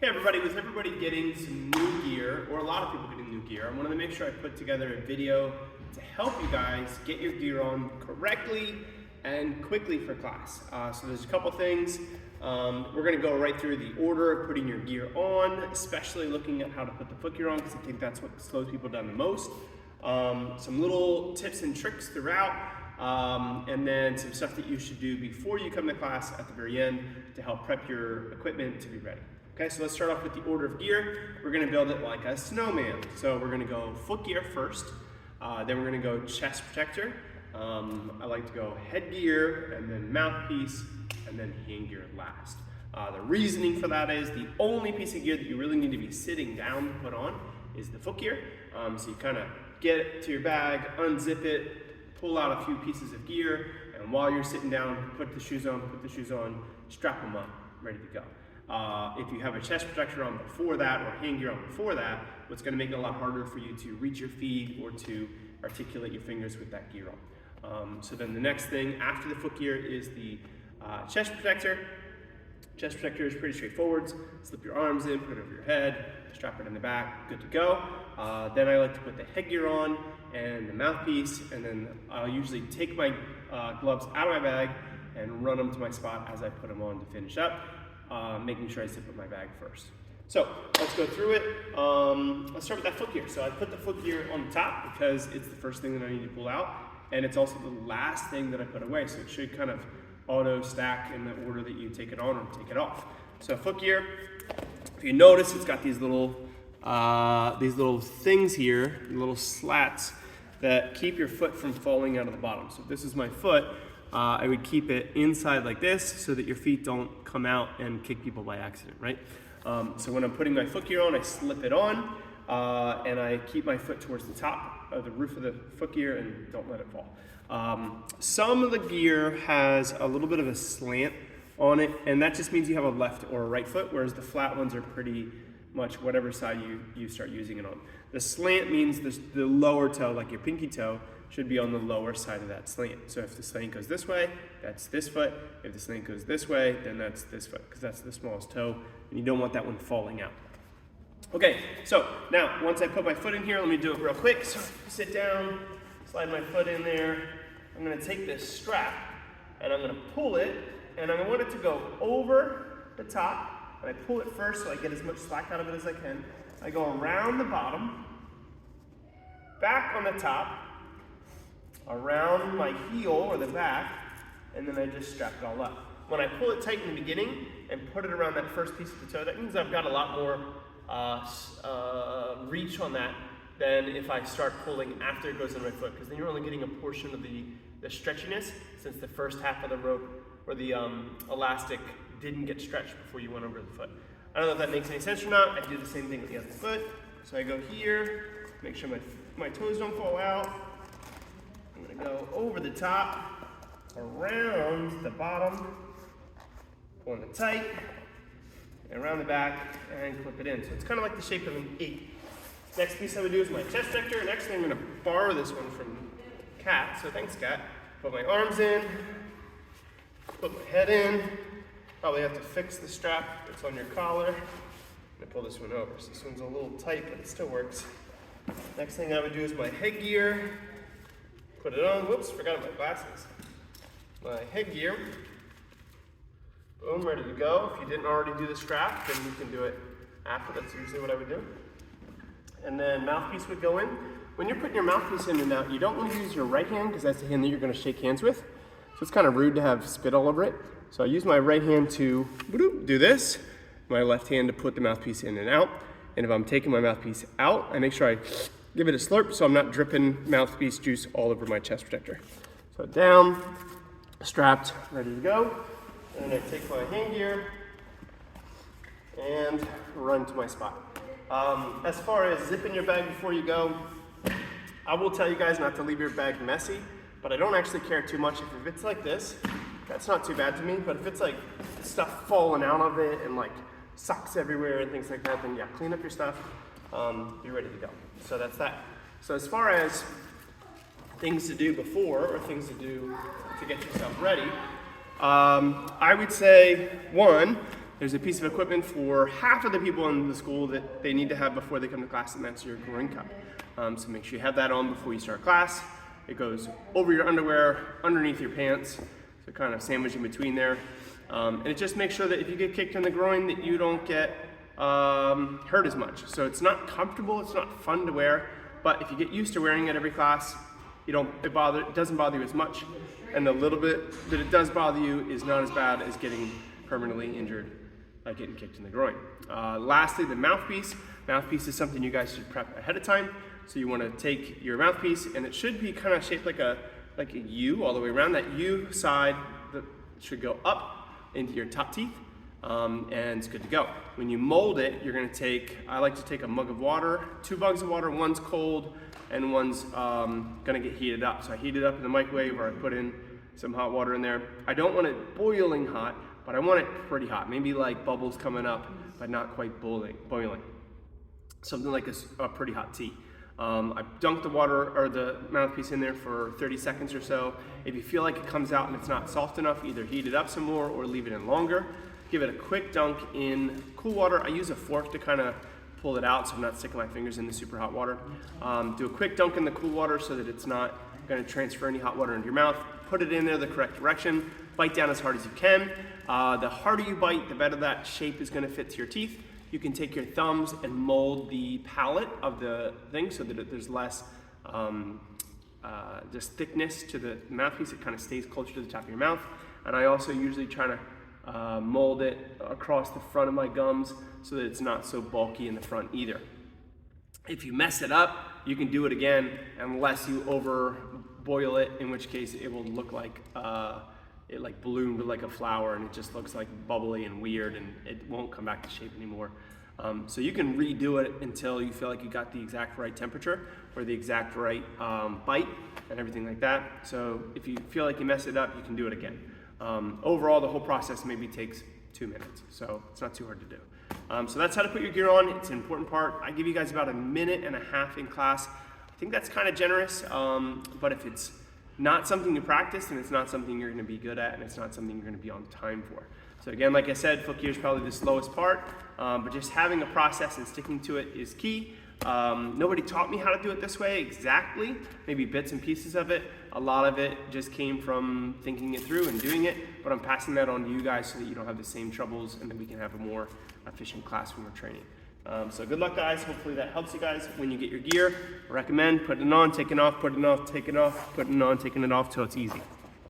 Hey everybody, with everybody getting some new gear, or a lot of people getting new gear, I wanted to make sure I put together a video to help you guys get your gear on correctly and quickly for class. So there's a couple things. We're going to go right through the order of putting your gear on, especially looking at how to put the foot gear on, because I think that's what slows people down the most. Some little tips and tricks throughout, and then some stuff that you should do before you come to class at the very end to help prep your equipment to be ready. Okay, so let's start off with the order of gear. We're going to build it like a snowman. So we're going to go foot gear first, then we're going to go chest protector. I like to go headgear, and then mouthpiece, and then hand gear last. The reasoning for that is the only piece of gear that you really need to be sitting down to put on is the foot gear. So you kind of get it to your bag, unzip it, pull out a few pieces of gear, and while you're sitting down, put the shoes on, strap them up, ready to go. If you have a chest protector on before that, or hand gear on before that, what's going to make it a lot harder for you to reach your feet or to articulate your fingers with that gear on. So then the next thing after the foot gear is the chest protector. Chest protector is pretty straightforward. Slip your arms in, put it over your head, strap it in the back, good to go. Then I like to put the headgear on and the mouthpiece, and then I'll usually take my gloves out of my bag and run them to my spot as I put them on to finish up. Making sure I zip up my bag first. So let's go through it. Let's start with that foot gear. So I put the foot gear on the top because it's the first thing that I need to pull out, and it's also the last thing that I put away. So it should kind of auto stack in the order that you take it on or take it off. So foot gear, if you notice, it's got these little things here, little slats that keep your foot from falling out of the bottom. So if this is my foot, I would keep it inside like this so that your feet don't come out and kick people by accident, right? So when I'm putting my foot gear on, I slip it on, and I keep my foot towards the top of the roof of the foot gear and don't let it fall. Some of the gear has a little bit of a slant on it, and that just means you have a left or a right foot, whereas the flat ones are pretty much whatever side you start using it on. The slant means the lower toe, like your pinky toe, should be on the lower side of that slant. So if the slant goes this way, that's this foot. If the slant goes this way, then that's this foot, because that's the smallest toe, and you don't want that one falling out. Okay, so now once I put my foot in here, let me do it real quick. So sit down, slide my foot in there. I'm gonna take this strap and I'm gonna pull it, and I want it to go over the top, and I pull it first so I get as much slack out of it as I can. I go around the bottom, back on the top, around my heel or the back, and then I just strap it all up. When I pull it tight in the beginning and put it around that first piece of the toe, that means I've got a lot more reach on that than if I start pulling after it goes in my foot, because then you're only getting a portion of the stretchiness, since the first half of the rope or the elastic didn't get stretched before you went over the foot. I don't know if that makes any sense or not. I do the same thing with the other foot. So I go here, make sure my toes don't fall out. I'm gonna go over the top, around the bottom, pulling it tight, and around the back, and clip it in. So it's kind of like the shape of an 8. Next piece I would do is my chest protector. Next thing I'm gonna borrow this one from Kat, so thanks Kat. Put my arms in, put my head in. Probably have to fix the strap that's on your collar. I'm gonna pull this one over. So this one's a little tight, but it still works. Next thing I would do is my headgear. Put it on, whoops, forgot my glasses. My headgear, boom, ready to go. If you didn't already do the strap, then you can do it after. That's usually what I would do. And then mouthpiece would go in. When you're putting your mouthpiece in and out, you don't want to use your right hand, because that's the hand that you're going to shake hands with. So it's kind of rude to have spit all over it. So I use my right hand to do this, my left hand to put the mouthpiece in and out. And if I'm taking my mouthpiece out, I make sure I give it a slurp so I'm not dripping mouthpiece juice all over my chest protector. So down, strapped, ready to go. And I take my hand gear and run to my spot. As far as zipping your bag before you go, I will tell you guys not to leave your bag messy, but I don't actually care too much. If it's like this, that's not too bad to me, but if it's like stuff falling out of it and like socks everywhere and things like that, then yeah, clean up your stuff, be ready to go. So that's that. So as far as things to do before, or things to do to get yourself ready, I would say, one, there's a piece of equipment for half of the people in the school that they need to have before they come to class, and that's your groin cup. So make sure you have that on before you start class. It goes over your underwear, underneath your pants, so kind of sandwich in between there. And it just makes sure that if you get kicked in the groin that you don't get hurt as much. So it's not comfortable, it's not fun to wear, but if you get used to wearing it every class, it doesn't bother you as much, and the little bit that it does bother you is not as bad as getting permanently injured by getting kicked in the groin. Lastly, the mouthpiece. Mouthpiece is something you guys should prep ahead of time. So you want to take your mouthpiece, and it should be kind of shaped like a U all the way around. That U side that should go up into your top teeth, and it's good to go. When you mold it, you're going to take, I like to take a mug of water, 2 mugs of water, one's cold and one's going to get heated up. So I heat it up in the microwave, or I put in some hot water in there. I don't want it boiling hot, but I want it pretty hot, maybe like bubbles coming up, but not quite boiling. Something like a pretty hot tea. I dunk the water or the mouthpiece in there for 30 seconds or so. If you feel like it comes out and it's not soft enough, either heat it up some more or leave it in longer. Give it a quick dunk in cool water. I use a fork to kind of pull it out so I'm not sticking my fingers in the super hot water. Do a quick dunk in the cool water so that it's not going to transfer any hot water into your mouth. Put it in there the correct direction. Bite down as hard as you can. The harder you bite, the better that shape is going to fit to your teeth. You can take your thumbs and mold the palate of the thing so that there's less just thickness to the mouthpiece. It kind of stays closer to the top of your mouth. And I also usually try to mold it across the front of my gums so that it's not so bulky in the front either. If you mess it up, you can do it again unless you over boil it, in which case it will look like it like ballooned like a flower, and it just looks like bubbly and weird, and it won't come back to shape anymore. So you can redo it until you feel like you got the exact right temperature or the exact right bite and everything like that. So if you feel like you mess it up, you can do it again. Overall, the whole process maybe takes 2 minutes, so it's not too hard to do. So that's how to put your gear on. It's an important part. I give you guys about 1.5 minutes in class. I think that's kind of generous, but if it's not something you practice, and it's not something you're going to be good at, and it's not something you're going to be on time for. So again, like I said, foot gear is probably the slowest part, but just having a process and sticking to it is key. Nobody taught me how to do it this way exactly, maybe bits and pieces of it. A lot of it just came from thinking it through and doing it, but I'm passing that on to you guys so that you don't have the same troubles and that we can have a more efficient class when we're training. So good luck, guys. Hopefully that helps you guys when you get your gear. I recommend putting it on, taking it off, putting it off, taking it off, putting it on, taking it off till it's easy.